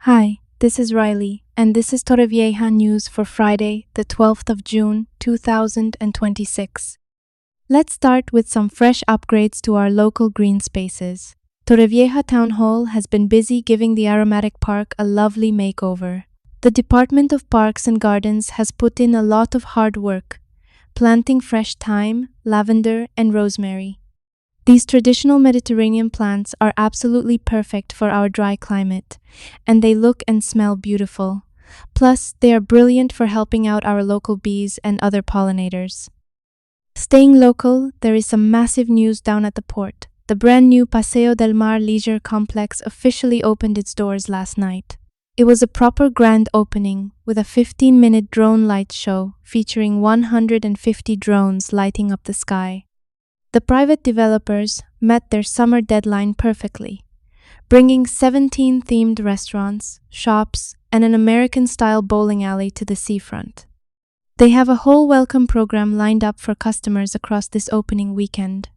Hi, this is Riley, and this is Torrevieja news for Friday, the 12th of June, 2026. Let's start with some fresh upgrades to our local green spaces. Torrevieja Town Hall has been busy giving the Aromatic Park a lovely makeover. The Department of Parks and Gardens has put in a lot of hard work, planting fresh thyme, lavender, and rosemary. These traditional Mediterranean plants are absolutely perfect for our dry climate, and they look and smell beautiful. Plus, they are brilliant for helping out our local bees and other pollinators. Staying local, there is some massive news down at the port. The brand new Paseo del Mar leisure complex officially opened its doors last night. It was a proper grand opening with a 15-minute drone light show featuring 150 drones lighting up the sky. The private developers met their summer deadline perfectly, bringing 17 themed restaurants, shops, and an American-style bowling alley to the seafront. They have a whole welcome program lined up for customers across this opening weekend,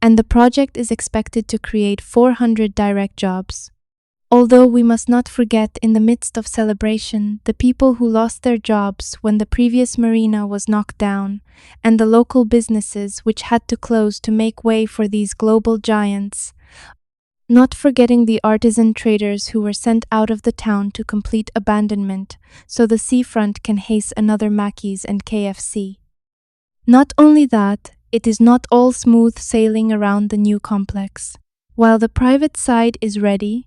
and the project is expected to create 400 direct jobs. Although we must not forget, in the midst of celebration, the people who lost their jobs when the previous marina was knocked down, and the local businesses which had to close to make way for these global giants. Not forgetting the artisan traders who were sent out of the town to complete abandonment, so the seafront can haste another Mackey's and KFC. Not only that, it is not all smooth sailing around the new complex. While the private side is ready,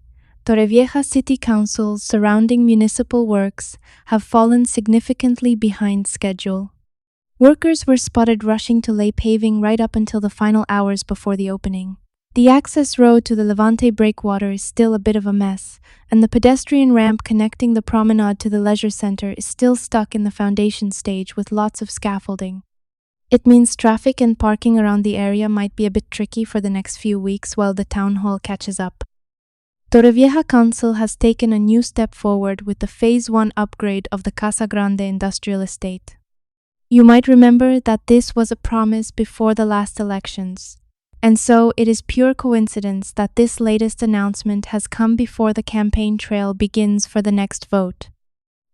Torrevieja City Council's surrounding municipal works have fallen significantly behind schedule. Workers were spotted rushing to lay paving right up until the final hours before the opening. The access road to the Levante breakwater is still a bit of a mess, and the pedestrian ramp connecting the promenade to the leisure center is still stuck in the foundation stage with lots of scaffolding. It means traffic and parking around the area might be a bit tricky for the next few weeks while the town hall catches up. Torrevieja Council has taken a new step forward with the Phase 1 upgrade of the Casa Grande industrial estate. You might remember that this was a promise before the last elections, and so it is pure coincidence that this latest announcement has come before the campaign trail begins for the next vote.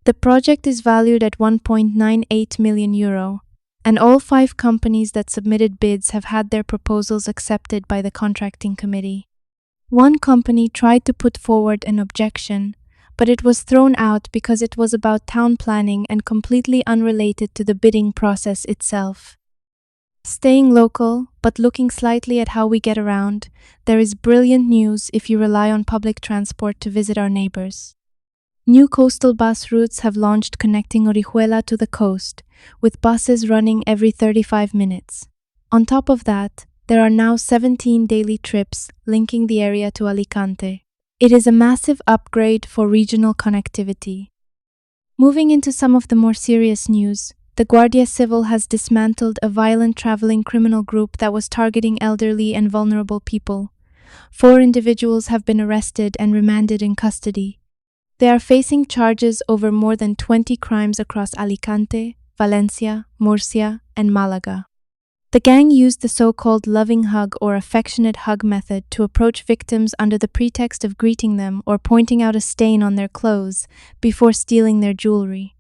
The project is valued at €1.98 million, and all 5 companies that submitted bids have had their proposals accepted by the contracting committee. One company tried to put forward an objection, but it was thrown out because it was about town planning and completely unrelated to the bidding process itself. Staying local, but looking slightly at how we get around, there is brilliant news if you rely on public transport to visit our neighbors. New coastal bus routes have launched connecting Orihuela to the coast, with buses running every 35 minutes. On top of that, there are now 17 daily trips linking the area to Alicante. It is a massive upgrade for regional connectivity. Moving into some of the more serious news, the Guardia Civil has dismantled a violent traveling criminal group that was targeting elderly and vulnerable people. 4 individuals have been arrested and remanded in custody. They are facing charges over more than 20 crimes across Alicante, Valencia, Murcia, and Malaga. The gang used the so-called loving hug or affectionate hug method to approach victims under the pretext of greeting them or pointing out a stain on their clothes before stealing their jewelry.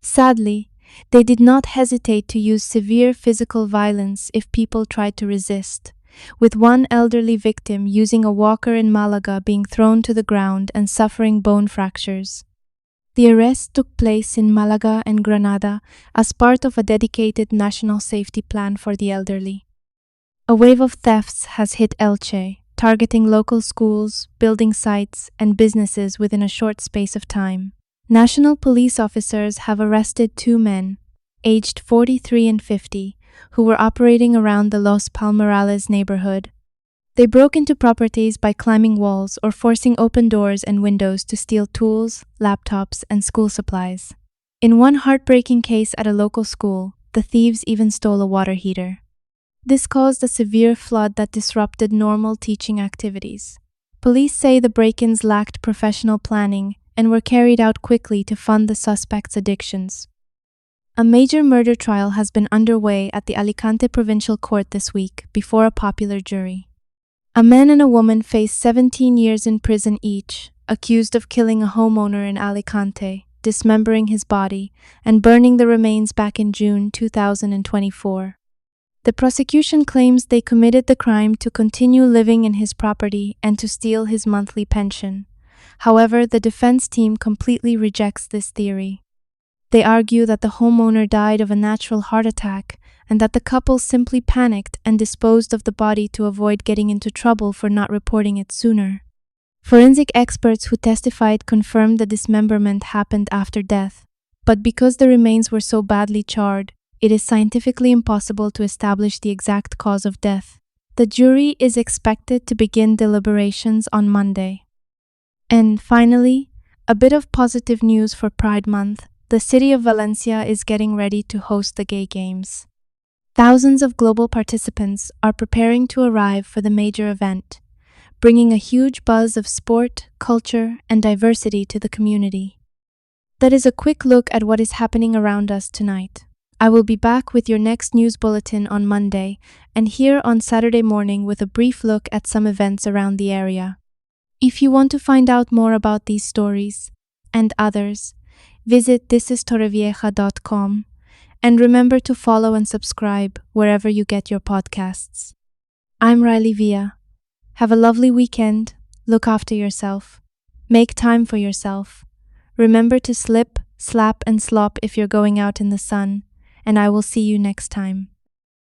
Sadly, they did not hesitate to use severe physical violence if people tried to resist, with one elderly victim using a walker in Malaga being thrown to the ground and suffering bone fractures. The arrest took place in Malaga and Granada as part of a dedicated national safety plan for the elderly. A wave of thefts has hit Elche, targeting local schools, building sites, and businesses within a short space of time. National police officers have arrested 2 men, aged 43 and 50, who were operating around the Los Palmarales neighborhood. They broke into properties by climbing walls or forcing open doors and windows to steal tools, laptops, and school supplies. In one heartbreaking case at a local school, the thieves even stole a water heater. This caused a severe flood that disrupted normal teaching activities. Police say the break-ins lacked professional planning and were carried out quickly to fund the suspects' addictions. A major murder trial has been underway at the Alicante Provincial Court this week before a popular jury. A man and a woman face 17 years in prison each, accused of killing a homeowner in Alicante, dismembering his body, and burning the remains back in June 2024. The prosecution claims they committed the crime to continue living in his property and to steal his monthly pension. However, the defense team completely rejects this theory. They argue that the homeowner died of a natural heart attack and that the couple simply panicked and disposed of the body to avoid getting into trouble for not reporting it sooner. Forensic experts who testified confirmed the dismemberment happened after death, but because the remains were so badly charred, it is scientifically impossible to establish the exact cause of death. The jury is expected to begin deliberations on Monday. And finally, a bit of positive news for Pride Month. The city of Valencia is getting ready to host the Gay Games. Thousands of global participants are preparing to arrive for the major event, bringing a huge buzz of sport, culture, and diversity to the community. That is a quick look at what is happening around us tonight. I will be back with your next news bulletin on Monday and here on Saturday morning with a brief look at some events around the area. If you want to find out more about these stories and others, visit thisistorrevieja.com and remember to follow and subscribe wherever you get your podcasts. I'm Riley Villa. Have a lovely weekend. Look after yourself. Make time for yourself. Remember to slip, slap, and slop if you're going out in the sun, and I will see you next time.